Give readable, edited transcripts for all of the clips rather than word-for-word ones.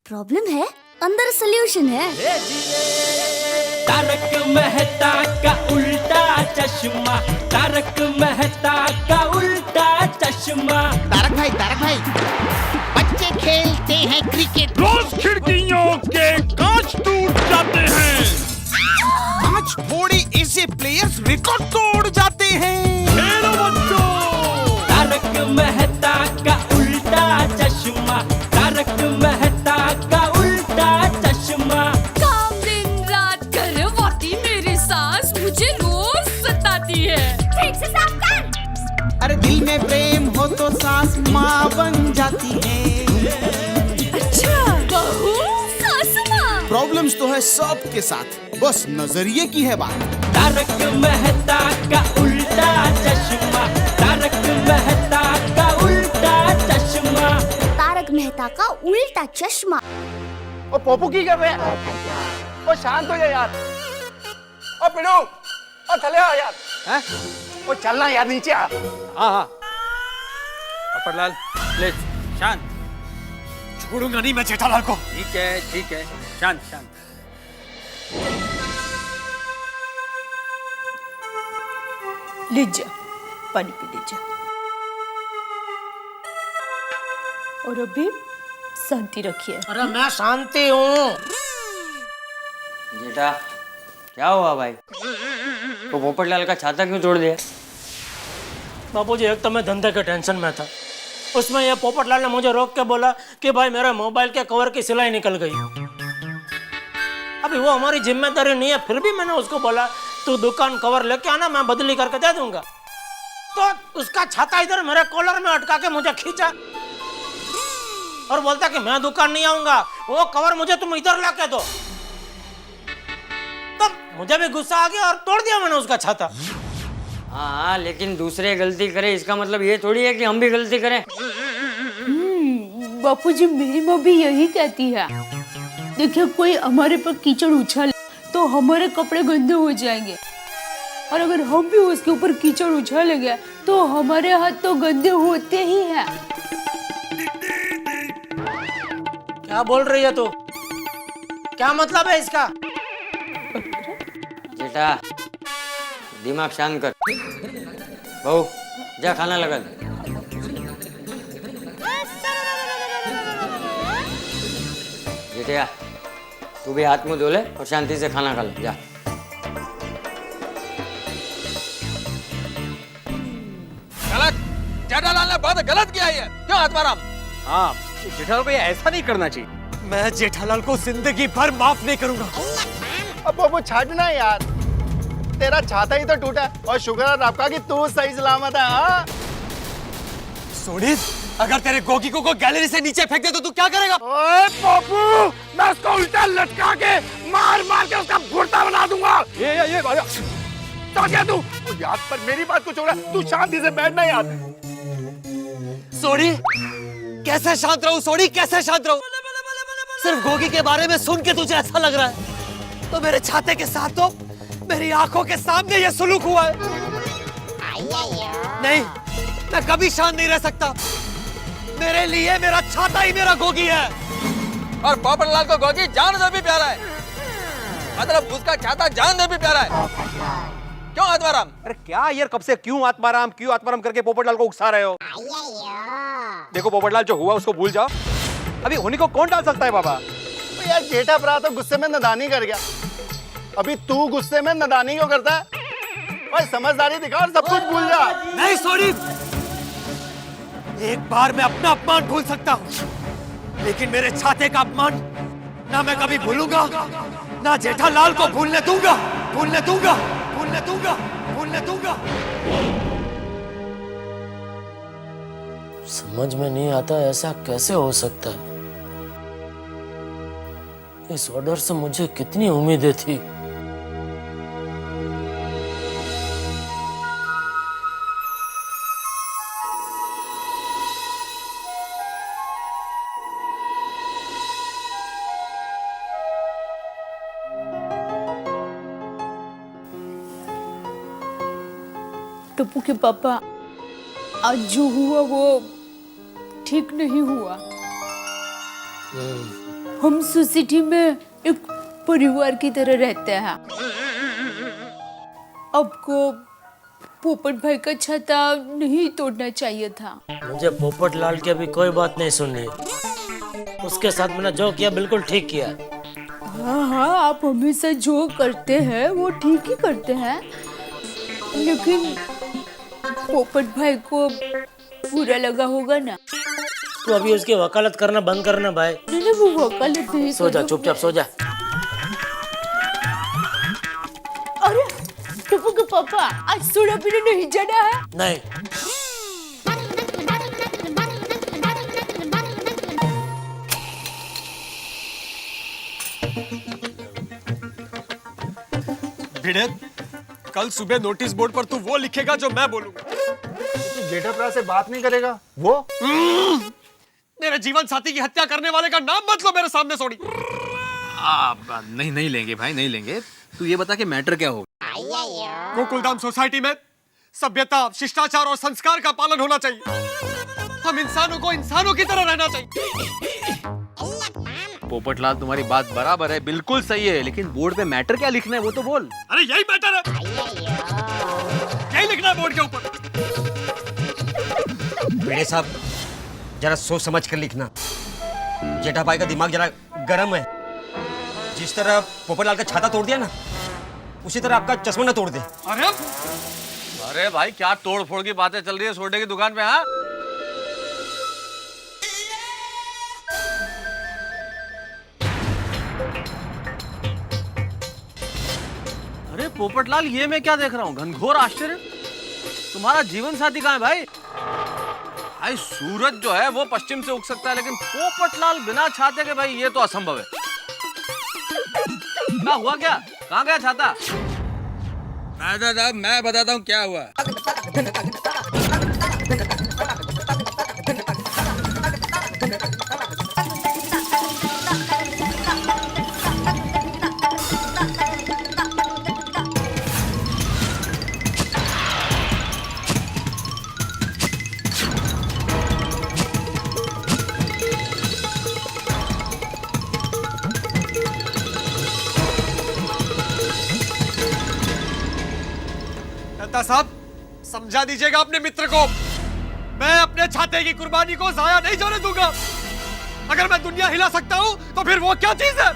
Problem है, अंदर solution है। तारक मेहता का उल्टा चश्मा, तारक मेहता का उल्टा चश्मा। तारक भाई, बच्चे खेलते हैं क्रिकेट, रोज खिड़कियों के कांच टूट जाते हैं, आज थोड़े ऐसे प्लेयर्स रिकॉर्ड तोड़ जाते हैं। खेलो बच्चों। तारक मेहता का उल्टा चश्मा, तारक मेहता का उल्टा चश्मा। काम दिन रात करवाती मेरी सास मुझे रोज सताती है। ठीक से साफ कर। अरे दिल में प्रेम हो तो सास माँ बन जाती है। अच्छा, बहू सास माँ। प्रॉब्लम्स तो है सबके साथ, बस नजरिए की है बात। तारक मेहता का उल्टा चश्मा, तारक मेहता का उल्टा चश्मा। तारक मेहता का उल्टा चश्मा। ओ पोपू की कर रहे हैं? ओ शांत हो जा यार। ओ पिनू, ओ थले आ यार। हैं? ओ चलना यार, नीचे आ। हाँ अपरलाल प्लीज शांत। छोड़ूंगा नहीं मैं जेठालाल को। ठीक है शांत। लीजिए पानी पी लीजिए और अभी शांति रखिए। अरे मैं शांति हूँ। जेठा क्या हुआ भाई? तो पोपटलाल का छाता क्यों तोड़ दिया? बापूजी, एक तो मैं धंधे के टेंशन में था, उसमें ये पोपटलाल ने मुझे रोक के बोला कि भाई मेरे मोबाइल के कवर की सिलाई निकल गई। अभी वो हमारी जिम्मेदारी नहीं है, फिर भी मैंने उसको बोला तू दुकान कवर लेके आना, मैं बदली करके दे दूंगा। तो उसका छाता इधर मेरे कॉलर में अटका के मुझे खींचा और बोलता कि मैं दुकान नहीं आऊंगा, वो कवर मुझे तुम इधर ला के दो। तो मुझे भी गुस्सा आ गया और तोड़ दिया मैंने उसका छाता। हाँ लेकिन दूसरे गलती करे इसका मतलब ये थोड़ी है कि हम भी गलती करें। बापूजी, मेरी माँ भी यही कहती है। देखिए, कोई हमारे पर कीचड़ उछाले तो हमारे कपड़े गंदे हो जाएंगे, और अगर हम भी उसके ऊपर कीचड़ उछालेंगे तो हमारे हाथ तो गंदे होते ही हैं। क्या बोल रही है तू? क्या मतलब है इसका? जेठा दिमाग शांत कर। बहू जा खाना लगा दे। जेठिया तू भी हाथ मुंह धो ले और शांति से खाना खा ले जा। गलत, जेठालाल ने बहुत गलत किया है। क्यों आत्माराम? हाँ, जेठालाल को ये ऐसा नहीं करना चाहिए। मैं जेठालाल को जिंदगी भर माफ नहीं करूंगा। अब वो छाटना यार, तेरा छाता ही तो टूटा और शुक्र है रब का कि तू सही सलामत है। हाँ सोनी, अगर तेरे गोगी को गैलरी से नीचे फेंक दे तो तू क्या करेगा? ओए पप्पू, मैं उसको उल्टा लटका के मार के उसका भुर्ता बना दूंगा। ये तो क्या तू याद पर मेरी बात को छोड़ा, तू शांति से बैठना यार। सोनी कैसे शांत रहूं? सोनी कैसे शांत रहूं? सिर्फ गोगी के बारे में सुन के तुझे ऐसा लग रहा है, तो मेरे छाते के साथ तो मेरी आंखों के सामने ये सुलूक हुआ है। नहीं, मैं कभी शांत नहीं रह सकता। मेरे लिए मेरा छाता ही मेरा गोगी है। और पोपटलाल को गोगी जान से भी प्यारा है, मतलब उसका छाता जान से भी प्यारा है। क्यों आत्माराम? अरे क्या यार, कब से क्यों आत्माराम करके पोपटलाल को उकसा रहे हो? देखो पोपटलाल, जो हुआ उसको भूल जाओ। अभी होने को कौन डाल सकता है बाबा? तो यार जेठा भरा तो गुस्से में नादानी कर गया, अभी तू गुस्से में नादानी क्यों करता है? भाई समझदारी दिखा और सब कुछ भूल जा। नहीं सोनी, एक बार मैं अपना अपमान भूल सकता हूँ, लेकिन मेरे छाते का अपमान ना मैं कभी भूलूंगा, ना जेठालाल को भूलने दूंगा। समझ में नहीं आता ऐसा कैसे हो सकता है। इस ऑर्डर से मुझे कितनी उम्मीदें थी। टप्पू के पापा, आज जो हुआ वो ठीक नहीं हुआ। हम सोसाइटी में एक परिवार की तरह रहते हैं। आपको पोपट भाई का छाता नहीं तोड़ना चाहिए था। मुझे पोपट लाल की अभी कोई बात नहीं सुननी। उसके साथ मैंने जो किया बिल्कुल ठीक किया। हाँ हाँ, आप हमेशा जो करते हैं वो ठीक ही करते हैं, लेकिन पोपट भाई को बुरा लगा होगा ना। तू अभी उसकी वकालत करना बंद करना भाई। नहीं, वो वकालत नहीं। सो जा, चुपचाप सो जा। अरे टप्पू के पापा, आज सोडा पीने नहीं जाना है? नहीं। भिड़े, कल सुबह नोटिस बोर्ड पर तू वो लिखेगा जो मैं बोलूंगा। तू जेठाप्रा से बात नहीं करेगा? वो मेरे जीवन साथी की हत्या करने वाले का नाम मत लो मेरे सामने सोनी। नहीं लेंगे भाई, नहीं लेंगे। तू ये बता कि मैटर क्या होगा? गोकुलधाम सोसाइटी में सभ्यता, शिष्टाचार और संस्कार का पालन होना चाहिए। हम इंसानों को इंसानों की तरह रहना चाहिए। पोपटलाल, तुम्हारी बात बराबर है, बिल्कुल सही है, लेकिन बोर्ड पे मैटर क्या लिखना है वो तो बोल। अरे यही मैटर है, यही लिखना है बोर्ड के ऊपर। भिड़े साहब, जरा सोच समझ कर लिखना। जेठा भाई का दिमाग जरा गर्म है। जिस तरह पोपटलाल का छाता तोड़ दिया ना, उसी तरह आपका चश्मा ना तोड़ दे। अरे भाई, क्या तोड़ फोड़ की बातें चल रही है सोडे की दुकान पे? हाँ, अरे पोपटलाल, ये मैं क्या देख रहा हूँ? घनघोर आश्चर्य। तुम्हारा जीवन साथी कहाँ है भाई? भाई सूरज जो है वो पश्चिम से उग सकता है, लेकिन पोपटलाल बिना छाते के, भाई ये तो असंभव है। क्या हुआ? क्या कहाँ गया छाता? मैं बताता हूँ क्या हुआ। साहब, समझा दीजिएगा अपने मित्र को। मैं अपने छाते की कुर्बानी को जाया नहीं जाने दूंगा। अगर मैं दुनिया हिला सकता हूं तो फिर वो क्या चीज है?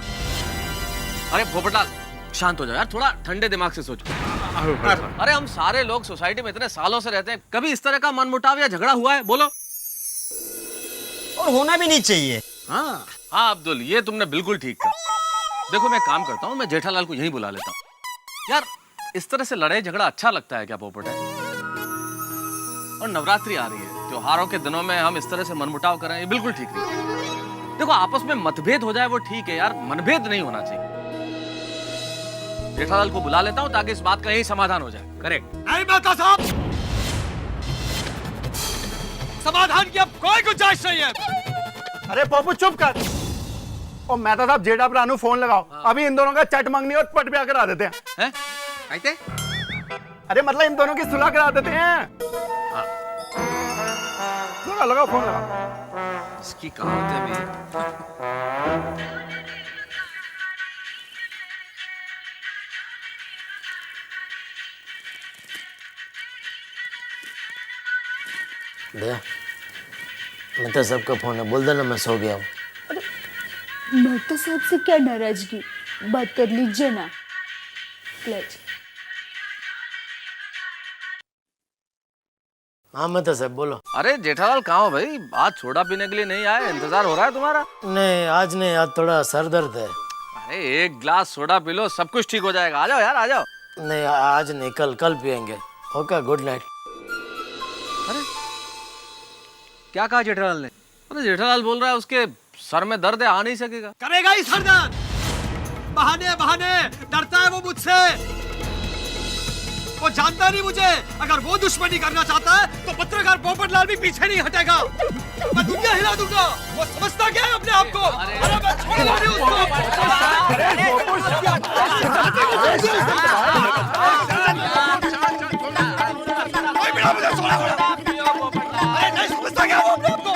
अरे पोपटलाल, शांत हो जाओ यार, थोड़ा ठंडे दिमाग से सोचो। अरे हम सारे लोग सोसाइटी में इतने सालों से रहते हैं, कभी इस तरह का मनमुटाव या झगड़ा हुआ है? बोलो। और होना भी नहीं चाहिए। हाँ अब्दुल, ये तुमने बिल्कुल ठीक कहा। देखो, मैं काम करता हूँ, मैं जेठालाल को यहीं बुला लेता हूँ। यार, इस तरह से लड़ाई झगड़ा अच्छा लगता है क्या पोपट है? और नवरात्रि आ रही है, त्योहारों के दिनों में हम इस तरह से मनमुटाव करें, ये बिल्कुल ठीक नहीं। देखो, आपस में मतभेद हो जाए वो ठीक है यार, मनभेद नहीं होना चाहिए। जेठालाल को बुला लेता हूँ ताकि इस बात का यही समाधान हो जाए। करेक्ट? नहीं मेहता साहब, समाधान की अब कोई गुंजाइश नहीं है। अरे पप्पू चुप कर। और मेहता साहब, जेठाप्रा नु फोन लगाओ। अभी इन दोनों का चट मंगनी और पट ब्याह करा देते हैं। आते? अरे मतलब इन दोनों की सुलह करा देते हैं। लगाओ फोन लगाओ। इसकी कहावत है भी। दया, मैं तो सबका फोन है, बोल देना मैं सो गया हूँ। मेहता साहब से क्या नाराजगी, बात कर लीजिए ना। प्लीज। हाँ मैं तो सब बोलो। अरे जेठालाल कहाँ हो भाई? आज सोडा पीने के लिए नहीं आए? इंतजार हो रहा है तुम्हारा। नहीं, आज नहीं, आज थोड़ा सर दर्द है। अरे एक ग्लास सोडा पी लो, सब कुछ ठीक हो जाएगा। आ जाओ यार, आ जाओ। नहीं आज नहीं, कल पियेंगे। Okay, good night. अरे क्या कहा जेठालाल ने? अरे जेठालाल बोल रहा है उसके सर में दर्द है, आ नहीं सकेगा। करेगा ही सर दर्द। बहाने बहाने, डरता है वो मुझसे। वो जानता नहीं मुझे। अगर वो दुश्मनी करना चाहता है तो पत्रकार पोपटलाल भी पीछे नहीं हटेगा। मैं दुनिया हिला दूंगा। वो समझता क्या है अपने आप को? अरे मैं छोड़ूंगा नहीं उसको। अरे नहीं समझता क्या वो अपने आप को?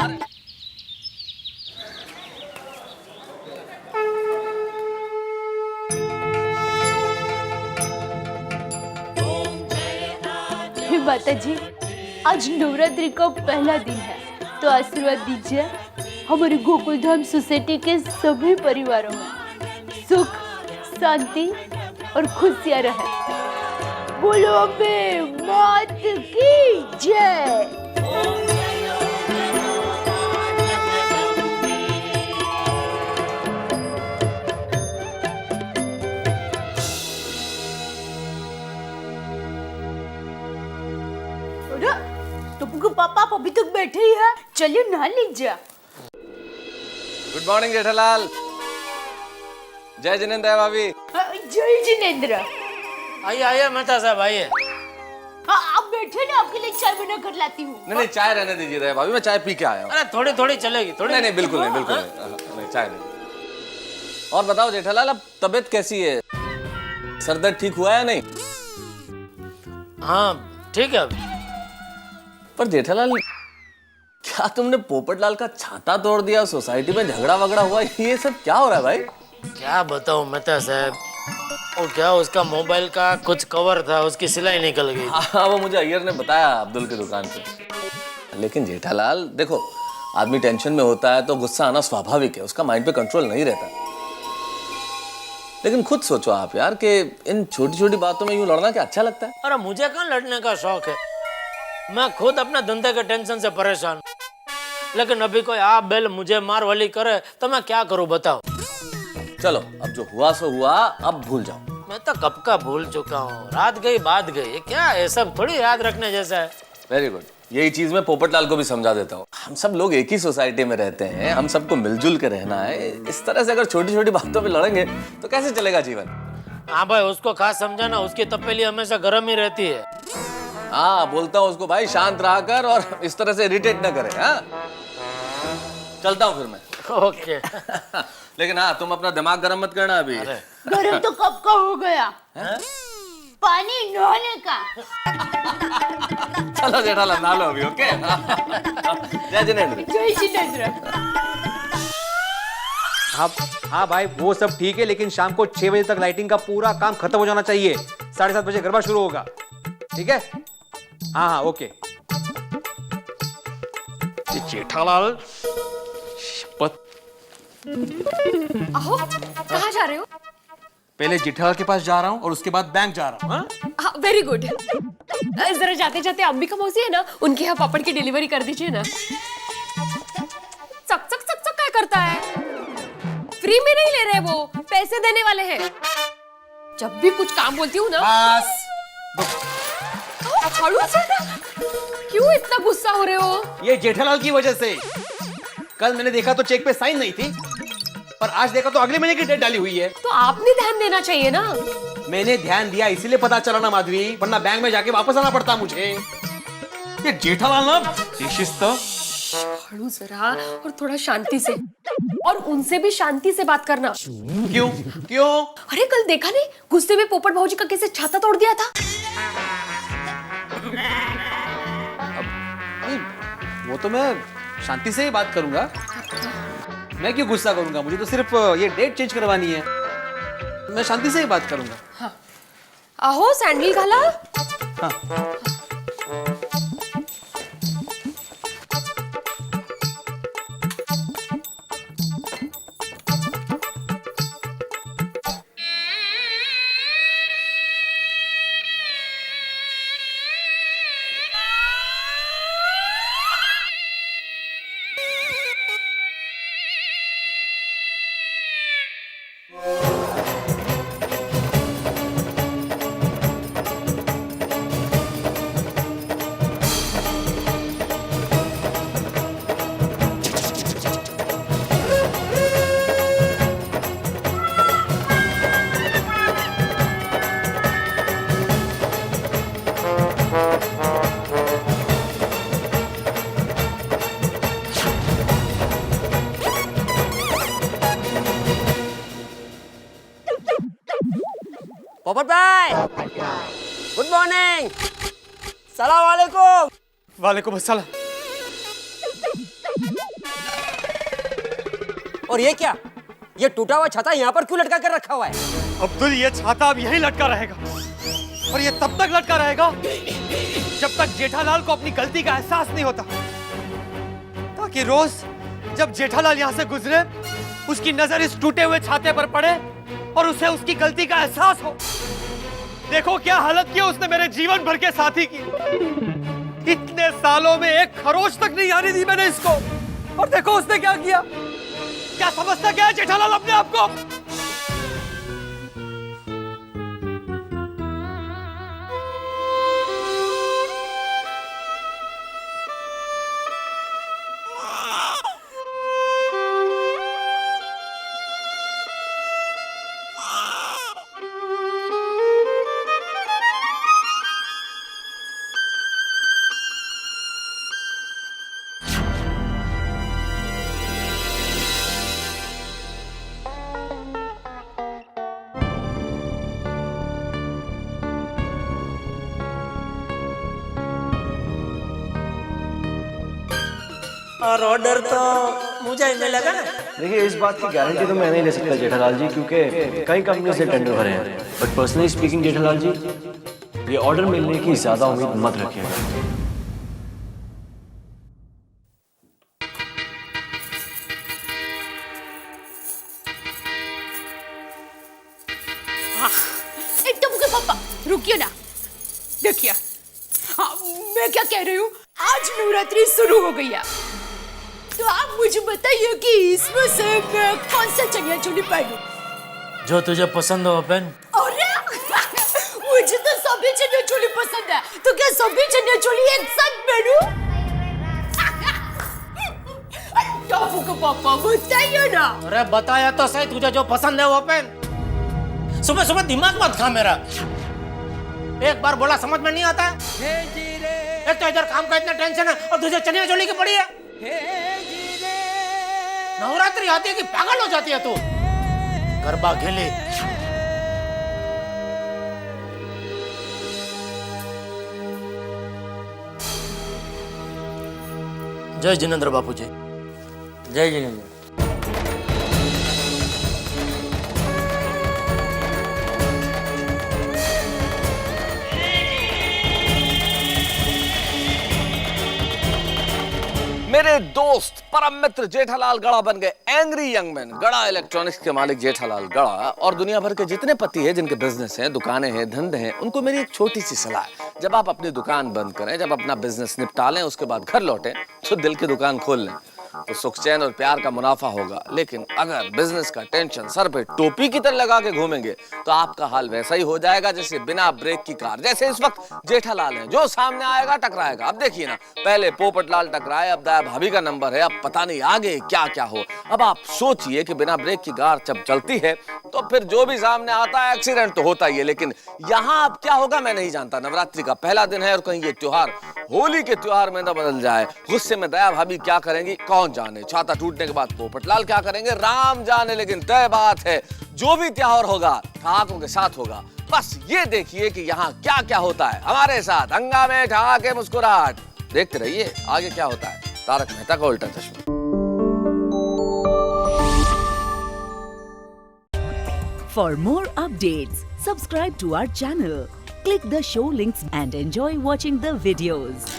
माता जी, आज नवरात्रि का पहला दिन है, तो आशीर्वाद दीजिए हमारे गोकुलधाम सोसाइटी के सभी परिवारों में सुख, शांति और खुशियाँ रहे। बोलो अम्बे मात की जय। तुमको पापा अभी तक बैठे ही है, चलिए नहा लीजिए। Good morning Jethalal. जय जिनेंद्र भाभी। जय जिनेंद्र। आइए आइए मेहता साहब आइए। आप बैठे ना, आपके लिए चाय बना कर लाती हूँ। नहीं चाय रहने दीजिए दया भाभी, मैं चाय पी के आया हूँ। अरे थोड़ी थोड़ी चलेगी, थोड़ी नहीं बिल्कुल नहीं, बिल्कुल नहीं, चाय नहीं। और बताओ जेठालाल, अब तबीयत कैसी है? सर दर्द ठीक हुआ है नहीं? हाँ ठीक है अभी। पर जेठालाल, क्या तुमने पोपटलाल का छाता तोड़ दिया, सोसाइटी में झगड़ा वगड़ा हुआ, ये सब क्या हो रहा है भाई? क्या बताऊं मेहता साहब, वो क्या उसका मोबाइल का कुछ कवर था, उसकी सिलाई निकल गई। हाँ वो मुझे अय्यर ने बताया अब्दुल की दुकान पे। लेकिन जेठालाल देखो, आदमी टेंशन में होता है तो गुस्सा आना स्वाभाविक है, उसका माइंड पे कंट्रोल नहीं रहता। लेकिन खुद सोचो आप यार कि इन छोटी छोटी बातों में यूं लड़ना क्या अच्छा लगता है? अरे मुझे कहाँ लड़ने का शौक है, मैं खुद अपने धंधे के टेंशन से परेशान हूं। लेकिन अभी कोई आप बेल मुझे मार वाली करे तो मैं क्या करूं बताओ। चलो अब जो हुआ सो हुआ, अब भूल जाओ। मैं तो कब का भूल चुका हूँ, रात गई बात गई, क्या है सब थोड़ी याद रखने जैसा है। वेरी गुड, यही चीज मैं पोपटलाल को भी समझा देता हूँ। हम सब लोग एक ही सोसाइटी में रहते हैं, हम सबको मिलजुल के रहना है। इस तरह से अगर छोटी छोटी बातों पे लड़ेंगे तो कैसे चलेगा जीवन? हाँ भाई, उसको खास समझाना, उसकी तपेली हमेशा गर्म ही रहती है। हाँ बोलता हूँ उसको, भाई शांत रहा कर और इस तरह से इरिटेट न करे। हाँ चलता हूँ फिर मैं। ओके। लेकिन हाँ तुम अपना दिमाग गर्म मत करना अभी। गरम तो कब का हो गया, पानी नहाने का। चलो जेठालाल नहा लो अभी। ओके जय जिनेंद्र। जय जिनेंद्र। हाँ भाई वो सब ठीक है, लेकिन शाम को 6 बजे तक लाइटिंग का पूरा काम खत्म हो जाना चाहिए। 7:30 बजे गरबा शुरू होगा, ठीक है? हाँ ओके। जेठालाल आहो, कहाँ जा रहे हो? पहले जेठालाल के पास जा रहा हूँ और उसके बाद बैंक जा रहा हूँ। हाँ वेरी गुड। जरा जाते जाते अंबिका मौसी है ना, उनके यहाँ पापड़ की डिलीवरी कर दीजिए ना। चक चक चक चक क्या करता है? फ्री में नहीं ले रहे, वो पैसे देने वाले हैं। जब भी कुछ काम बोलती हूँ ना, खड़ूस है ना? क्यों इतना गुस्सा हो रहे हो? ये जेठालाल की वजह से। कल मैंने देखा तो चेक पे साइन नहीं थी, पर आज देखा तो अगले महीने की डेट डाली हुई है। तो आपने ध्यान देना चाहिए ना। मैंने ध्यान दिया इसीलिए पता चला ना माधवी, वरना बैंक में जाके वापस आना पड़ता मुझे। ये जेठालाल ना शिस्त। खड़ू जरा, और थोड़ा शांति से, और उनसे भी शांति से बात करना। क्यों क्यों? अरे कल देखा नहीं, गुस्से में पोपट भाऊजी का कैसे छाता तोड़ दिया था। वो तो मैं शांति से ही बात करूंगा, मैं क्यों गुस्सा करूंगा? मुझे तो सिर्फ ये डेट चेंज करवानी है, मैं शांति से ही बात करूंगा। हाँ। आहो सैंडल घाला। हाँ। पोपट भाई गुड मॉर्निंग। सलाम वालेकुम। वालेकुम अस्सलाम। और ये क्या, ये टूटा हुआ छाता यहाँ पर क्यों लटका कर रखा हुआ है? अब्दुल, ये छाता अब यहीं लटका रहेगा और ये तब तक लटका रहेगा जब तक जेठालाल को अपनी गलती का एहसास नहीं होता, ताकि रोज जब जेठालाल यहां से गुजरे उसकी नजर इस टूटे हुए छाते पर पड़े और उसे उसकी गलती का एहसास हो। देखो क्या हालत की उसने मेरे जीवन भर के साथी की। इतने सालों में एक खरोच तक नहीं आने दी मैंने इसको, और देखो उसने क्या किया। क्या समझता क्या है जेठालाल अपने आप को? और ऑर्डर तो मुझे ही मिलेगा ना। देखिए इस बात की गारंटी तो मैं नहीं ले सकता जेठालाल जी, क्योंकि कई कंपनी से टेंडर भरे हैं। बट पर्सनली स्पीकिंग जेठालाल जी, ये ऑर्डर मिलने की ज्यादा उम्मीद मत रखिएगा। एकदम के पापा रुकिए ना, देखिए मैं क्या कह रही हूँ, आज नवरात्रि शुरू हो गई है, तो आप मुझे बताइए कि इसमें से मैं कौन सा चनिया चोली पहनूं? जो तुझे पसंद हो पहन। अरे मुझे तो सभी चनिया चोली पसंद है, तो क्या सभी चनिया चोली एक साथ पहनूं? टॉफू का पापा बताइए ना। अरे बताया तो सही, तुझे जो पसंद है वो पहन। सुबह सुबह दिमाग मत खा मेरा, एक बार बोला समझ में नहीं आता है। एक तो इधर काम का इतना टेंशन है और तुझे चनिया चोली की पड़ी है। नवरात्रि आती है कि पागल हो जाती है तू। गरबा खेले जय जिनेंद्र बापू जी। जय जिनेंद्र। मेरे दोस्त परम मित्र जेठालाल गड़ा बन गए एंग्री यंग मैन। गड़ा इलेक्ट्रॉनिक्स के मालिक जेठालाल गड़ा और दुनिया भर के जितने पति हैं, जिनके बिजनेस हैं, दुकानें हैं, धंधे हैं, उनको मेरी एक छोटी सी सलाह है। जब आप अपनी दुकान बंद करें, जब अपना बिजनेस निपटा लें, उसके बाद घर लौटें, तो दिल की दुकान खोल लें, तो सुख चैन और प्यार का मुनाफा होगा। लेकिन अगर बिजनेस का टेंशन सर पे टोपी की तरह लगा के घूमेंगे, तो आपका हाल वैसा ही हो जाएगा जैसे बिना ब्रेक की कार। जैसे इस वक्त जेठालाल है, जो सामने आएगा टकराएगा। अब देखिए ना, पहले पोपटलाल टकराए, अब दया भाभी का नंबर है, अब पता नहीं आगे क्या क्या हो। अब आप सोचिए कि बिना ब्रेक की कार जब चलती है, तो फिर जो भी सामने आता है एक्सीडेंट तो होता ही है। लेकिन यहाँ अब क्या होगा मैं नहीं जानता। नवरात्रि का पहला दिन है और कहीं ये त्योहार होली के त्योहार में न बदल जाए। गुस्से में दया भाभी क्या करेंगी कौन जाने, छाता टूटने के बाद पोपटलाल क्या करेंगे राम जाने। लेकिन तय बात है, जो भी त्योहार होगा ठहाकों के साथ होगा। बस ये देखिए कि यहाँ क्या क्या होता है हमारे साथ। हंगामे, ठहाके, मुस्कुराहट, देखते रहिए आगे क्या होता है। तारक मेहता का उल्टा चश्मा। For more updates, subscribe to our channel, click the show links and enjoy watching the videos.